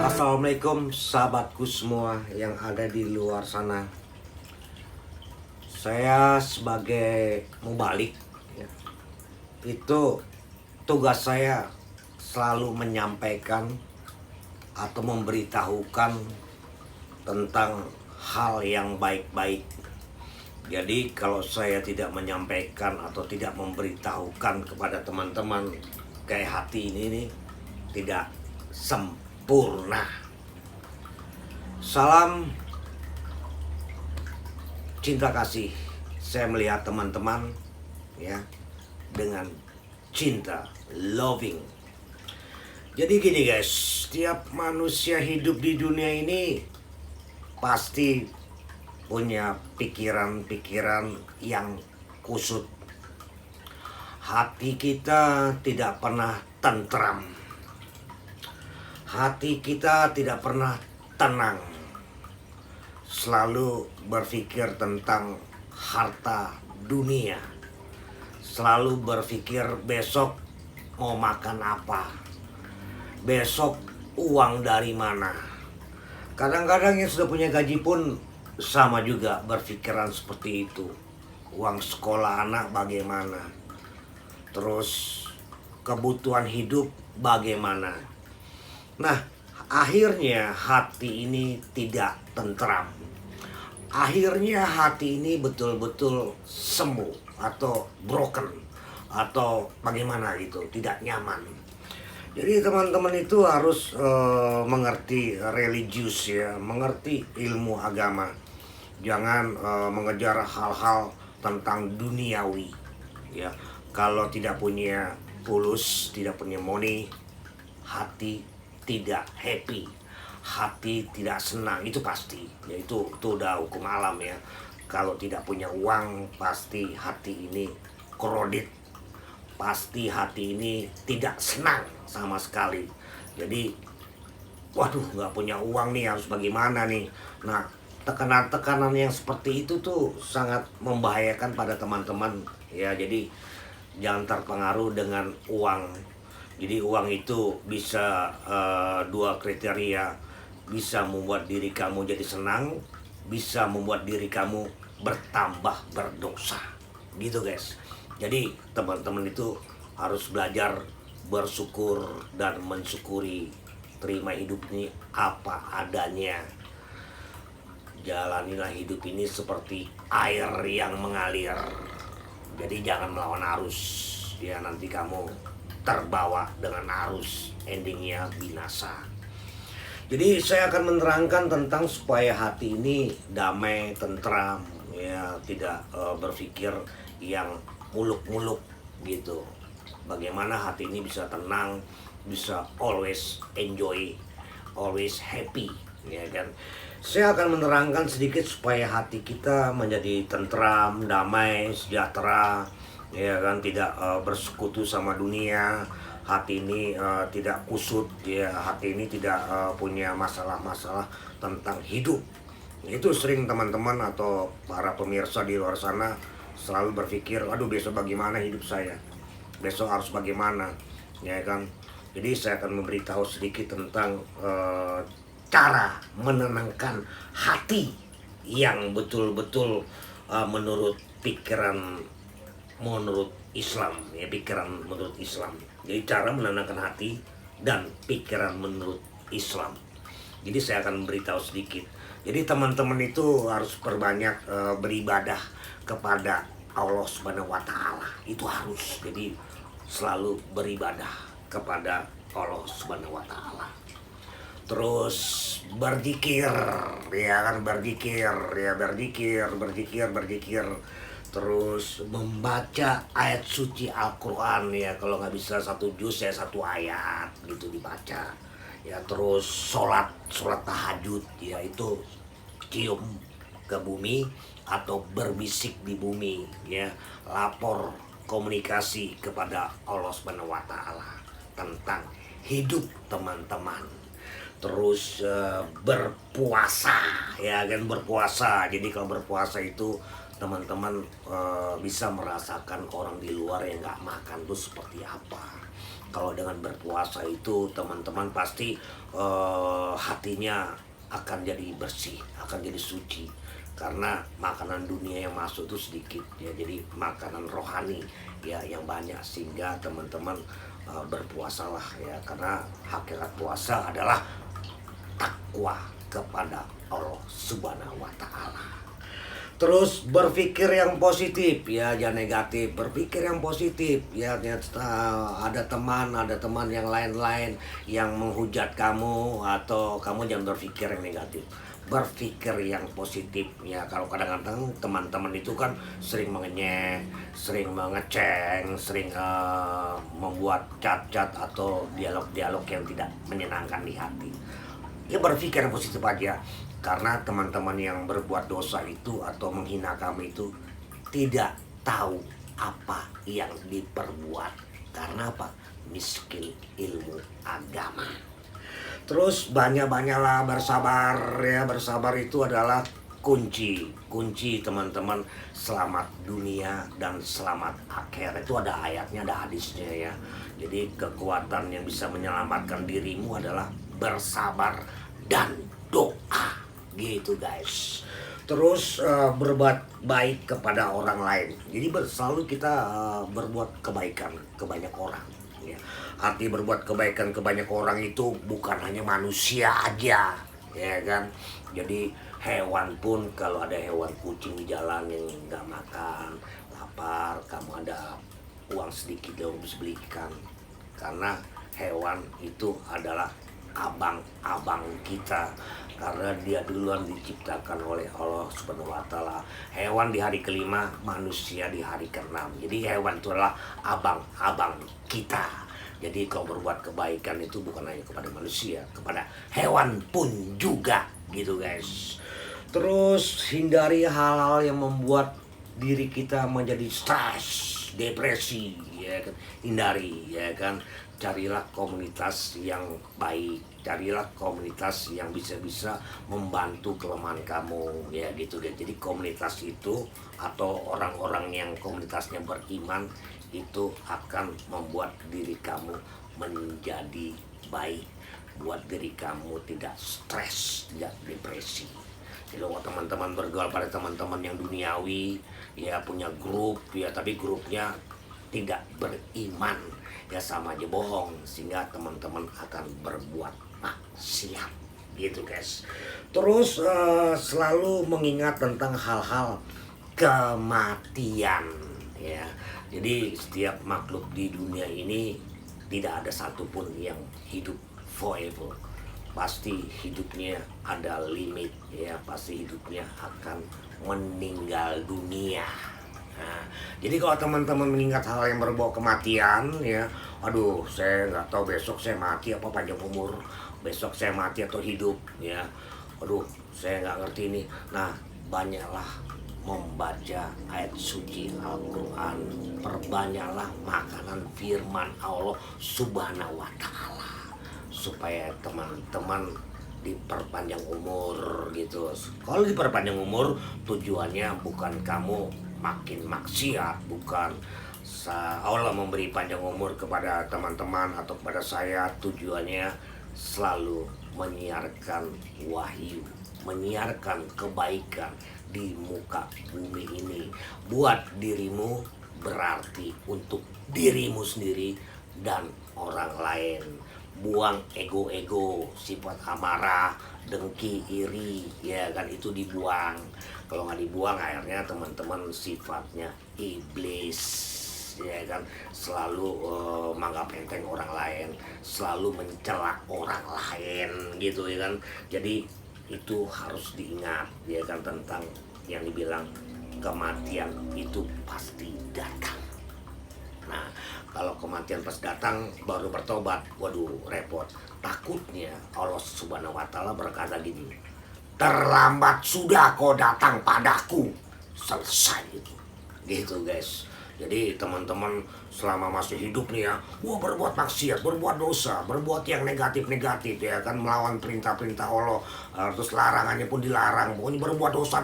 Assalamualaikum sahabatku semua yang ada di luar sana. Saya sebagai mubalik ya, itu tugas saya selalu menyampaikan atau memberitahukan tentang hal yang baik-baik. Jadi kalau saya tidak menyampaikan atau tidak memberitahukan kepada teman-teman kayak hati ini nih, tidak sempurna. Salam cinta kasih. Saya melihat teman-teman ya dengan cinta, loving. Jadi gini guys, setiap manusia hidup di dunia ini pasti punya pikiran-pikiran yang kusut. Hati kita tidak pernah tentram. Hati kita tidak pernah tenang. Selalu berpikir tentang harta dunia. Selalu berpikir besok mau makan apa, besok uang dari mana. Kadang-kadang yang sudah punya gaji pun sama juga berpikiran seperti itu. Uang sekolah anak bagaimana, terus kebutuhan hidup bagaimana. Nah, akhirnya hati ini tidak tentram. Akhirnya hati ini betul-betul semu atau broken atau bagaimana gitu, tidak nyaman. Jadi teman-teman itu harus mengerti religius ya, mengerti ilmu agama. Jangan mengejar hal-hal tentang duniawi ya. Kalau tidak punya fulus, tidak punya money, hati tidak happy, hati tidak senang, itu pasti ya, itu udah hukum alam ya. Kalau tidak punya uang pasti hati ini kredit, pasti hati ini tidak senang sama sekali. Jadi waduh, nggak punya uang nih, harus bagaimana nih. Nah, tekanan-tekanan yang seperti itu tuh sangat membahayakan pada teman-teman ya. Jadi jangan terpengaruh dengan uang. Jadi uang itu bisa dua kriteria, bisa membuat diri kamu jadi senang, bisa membuat diri kamu bertambah berdosa, gitu guys. Jadi teman-teman itu harus belajar bersyukur dan mensyukuri, terima hidup ini apa adanya. Jalanilah hidup ini seperti air yang mengalir. Jadi jangan melawan arus ya, nanti kamu terbawa dengan arus, endingnya binasa. Jadi saya akan menerangkan tentang supaya hati ini damai, tentram ya, tidak berpikir yang muluk-muluk gitu. Bagaimana hati ini bisa tenang, bisa always enjoy, always happy ya kan. Saya akan menerangkan sedikit supaya hati kita menjadi tentram, damai, sejahtera ya kan, tidak bersekutu sama dunia. Hati ini tidak kusut ya, hati ini tidak punya masalah-masalah tentang hidup. Itu sering teman-teman atau para pemirsa di luar sana selalu berpikir, aduh besok bagaimana hidup saya, besok harus bagaimana ya kan. Jadi saya akan memberitahu sedikit tentang cara menenangkan hati yang betul-betul menurut pikiran, menurut Islam ya, pikiran menurut Islam. Jadi cara menenangkan hati dan pikiran menurut Islam. Jadi saya akan memberitahu sedikit. Jadi teman-teman itu harus perbanyak beribadah kepada Allah Subhanahu wa Ta'ala. Itu harus. Jadi selalu beribadah kepada Allah Subhanahu wa Ta'ala. terus berzikir, ya kan, berzikir, terus membaca ayat suci Al-Quran, ya kalau nggak bisa satu juz ya satu ayat gitu dibaca, ya terus sholat tahajud, ya itu cium ke bumi atau berbisik di bumi, ya lapor komunikasi kepada Allah Subhanahu wa taala tentang hidup teman-teman. Terus berpuasa, ya kan, berpuasa. Jadi kalau berpuasa itu teman-teman bisa merasakan orang di luar yang nggak makan tuh seperti apa. Kalau dengan berpuasa itu teman-teman pasti hatinya akan jadi bersih, akan jadi suci, karena makanan dunia yang masuk itu sedikit, ya jadi makanan rohani ya yang banyak, sehingga teman-teman berpuasalah, ya karena hakikat puasa adalah takwa kepada Allah Subhanahu wa taala. Terus berpikir yang positif, ya jangan negatif, berpikir yang positif, ya ada teman yang lain-lain yang menghujat kamu, atau kamu jangan berpikir yang negatif, berpikir yang positif. Ya kalau kadang-kadang teman-teman itu kan sering mengenyek, sering mengeceng, sering membuat cat-cat atau dialog-dialog yang tidak menyenangkan di hati. Ya berpikir yang positif aja, karena teman-teman yang berbuat dosa itu atau menghina kami itu tidak tahu apa yang diperbuat. Karena apa? Miskin ilmu agama. Terus banyak-banyaklah bersabar, ya bersabar itu adalah kunci teman-teman selamat dunia dan selamat akhir. Itu ada ayatnya, ada hadisnya, ya. Jadi kekuatan yang bisa menyelamatkan dirimu adalah bersabar dan doa, gitu guys. Terus berbuat baik kepada orang lain. Jadi selalu kita berbuat kebaikan ke banyak orang, ya. Arti berbuat kebaikan ke banyak orang itu bukan hanya manusia aja, ya kan. Jadi hewan pun, kalau ada hewan kucing di jalan yang nggak makan, lapar, kamu ada uang sedikit yang bisa belikan, karena hewan itu adalah abang-abang kita, karena dia duluan diciptakan oleh Allah Subhanahu wa taala. Hewan di hari kelima, manusia di hari keenam. Jadi hewan itu adalah abang-abang kita. Jadi kalau berbuat kebaikan itu bukan hanya kepada manusia, kepada hewan pun juga, gitu guys. Terus hindari hal-hal yang membuat diri kita menjadi stres, depresi, ya kan. Hindari, ya kan. Carilah komunitas yang baik, carilah komunitas yang bisa membantu kelemahan kamu, ya gitu deh. Jadi komunitas itu atau orang-orang yang komunitasnya beriman itu akan membuat diri kamu menjadi baik, buat diri kamu tidak stres, tidak depresi. Jadi kalau teman-teman bergaul pada teman-teman yang duniawi, ya punya grup, ya tapi grupnya tidak beriman, ya sama aja bohong, sehingga teman-teman akan berbuat maksiat, gitu guys. Terus selalu mengingat tentang hal-hal kematian, ya. Jadi setiap makhluk di dunia ini tidak ada satupun yang hidup forever. Pasti hidupnya ada limit, ya pasti hidupnya akan meninggal dunia. Nah, jadi kalau teman-teman mengingat hal yang berbau kematian, ya, aduh saya nggak tahu besok saya mati apa panjang umur, besok saya mati atau hidup, ya, aduh saya nggak ngerti ini. Nah, banyaklah membaca ayat suci Al-Quran, perbanyaklah makanan firman Allah Subhanahu wa taala, supaya teman-teman diperpanjang umur, gitu. Kalau diperpanjang umur tujuannya bukan kamu makin maksiat, bukan. Allah memberi panjang umur kepada teman-teman atau kepada saya, tujuannya selalu menyiarkan wahyu, menyiarkan kebaikan di muka bumi ini. Buat dirimu berarti untuk dirimu sendiri dan orang lain. Buang ego-ego, sifat amarah, dengki, iri, ya kan, itu dibuang. Kalau nggak dibuang akhirnya teman-teman sifatnya iblis, guys, ya kan, selalu menganggap enteng orang lain, selalu mencela orang lain gitu ya kan. Jadi itu harus diingat ya kan, tentang yang dibilang kematian itu pasti datang. Nah, kalau kematian pas datang baru bertobat, waduh repot. Takutnya Allah Subhanahu wa Ta'ala berkata gini, terlambat sudah kau datang padaku. Selesai itu. Gitu guys. Jadi teman-teman selama masih hidup nih ya, wah berbuat maksiat, berbuat dosa, berbuat yang negatif-negatif ya kan, melawan perintah-perintah Allah, terus larangannya pun dilarang, pokoknya berbuat dosa,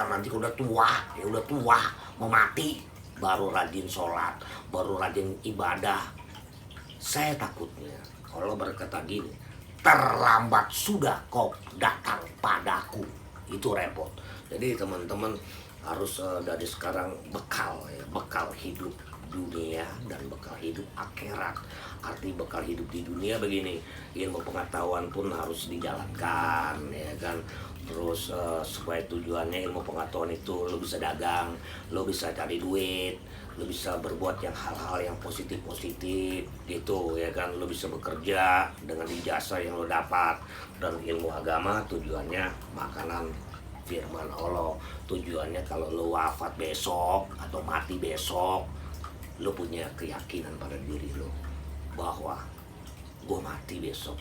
nanti udah tua, ya udah tua, mau mati, baru rajin sholat, baru rajin ibadah. Saya takutnya Allah berkata gini, terlambat sudah kau datang padaku. Itu repot. Jadi teman-teman harus dari sekarang bekal ya, bekal hidup dunia dan bekal hidup akhirat. Arti bekal hidup di dunia begini, ilmu pengetahuan pun harus dijalankan ya kan. Terus supaya tujuannya ilmu pengetahuan itu lo bisa dagang, lo bisa cari duit, lo bisa berbuat yang hal-hal yang positif-positif gitu ya kan. Lo bisa bekerja dengan ijazah yang lo dapat. Dan ilmu agama tujuannya makanan firman Allah, tujuannya kalau lo wafat besok atau mati besok, lo punya keyakinan pada diri lo bahwa gue mati besok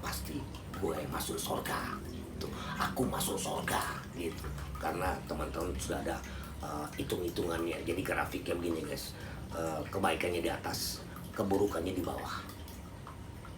pasti gue masuk surga. Tuh, aku masuk surga gitu. Karena teman-teman sudah ada hitung-hitungannya. Jadi grafiknya begini guys, kebaikannya di atas, keburukannya di bawah,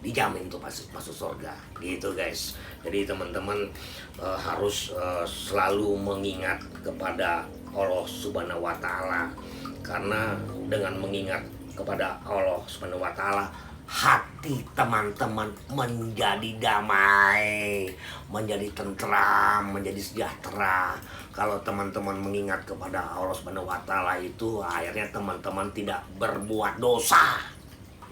dijamin tuh masuk surga gitu guys. Jadi teman-teman harus selalu mengingat kepada Allah Subhanahu wa Ta'ala, karena dengan mengingat kepada Allah Subhanahu wa Ta'ala, hati teman-teman menjadi damai, menjadi tentram, menjadi sejahtera. Kalau teman-teman mengingat kepada Allah Subhanahu wa Ta'ala itu, akhirnya teman-teman tidak berbuat dosa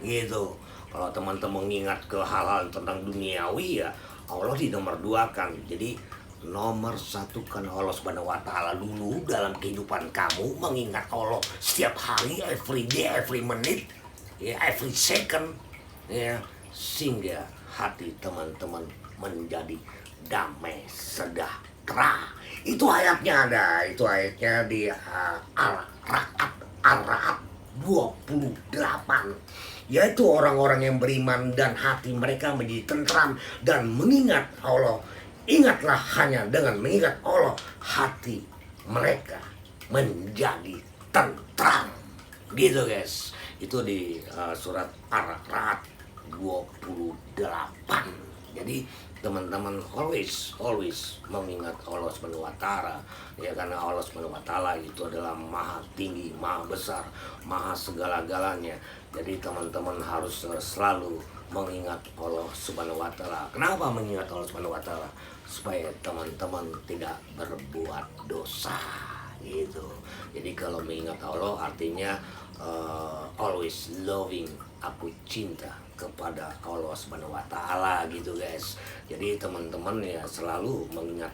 gitu. Kalau teman-teman mengingat ke hal-hal tentang duniawi ya, Allah dinomorduakan. Jadi nomor satukan Allah Subhanahu wa Ta'ala dulu dalam kehidupan kamu. Mengingat Allah setiap hari, every day, every minute, ya, every second, ya, sehingga hati teman-teman menjadi damai sejahtera. Itu ayatnya ada, itu ayatnya di Al-Ra'd 28, yaitu orang-orang yang beriman dan hati mereka menjadi tentram dan mengingat Allah. Ingatlah, hanya dengan mengingat Allah hati mereka menjadi tentram. Gitu guys. Itu di surat Ar-Ra'd 28. Jadi teman-teman always mengingat Allah Subhanahu wa Ta'ala ya, karena Allah Subhanahu wa Ta'ala itu adalah maha tinggi, maha besar, maha segala-galanya. Jadi teman-teman harus selalu mengingat Allah Subhanahu wa Ta'ala. Kenapa mengingat Allah Subhanahu wa Ta'ala? Supaya teman-teman tidak berbuat dosa gitu. Jadi kalau mengingat Allah artinya always loving, aku cinta kepada Allah Subhanahu wa Ta'ala gitu guys. Jadi teman-teman ya selalu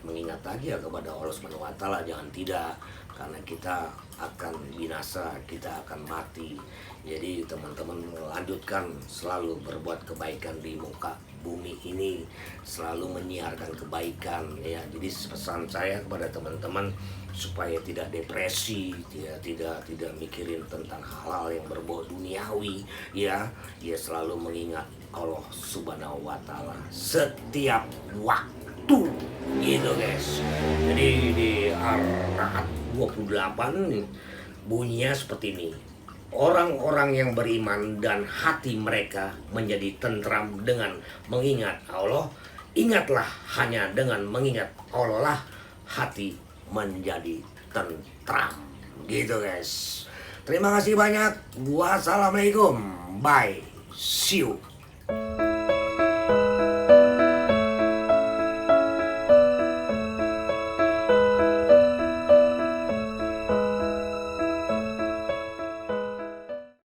mengingat aja kepada Allah Subhanahu wa Ta'ala, jangan tidak, karena kita akan binasa, kita akan mati. Jadi teman-teman lanjutkan selalu berbuat kebaikan di muka bumi ini, selalu menyiarkan kebaikan ya. Jadi pesan saya kepada teman-teman supaya tidak depresi, tidak mikirin tentang hal-hal yang berbau duniawi ya. Ya selalu mengingat Allah Subhanahu wa Ta'ala setiap waktu gitu guys. Jadi di Ar-Ra'd 28 bunyinya seperti ini. Orang-orang yang beriman dan hati mereka menjadi tentram dengan mengingat Allah. Ingatlah, hanya dengan mengingat Allah lah hati menjadi tentram. Gitu guys. Terima kasih banyak. Wassalamualaikum. Bye. See you.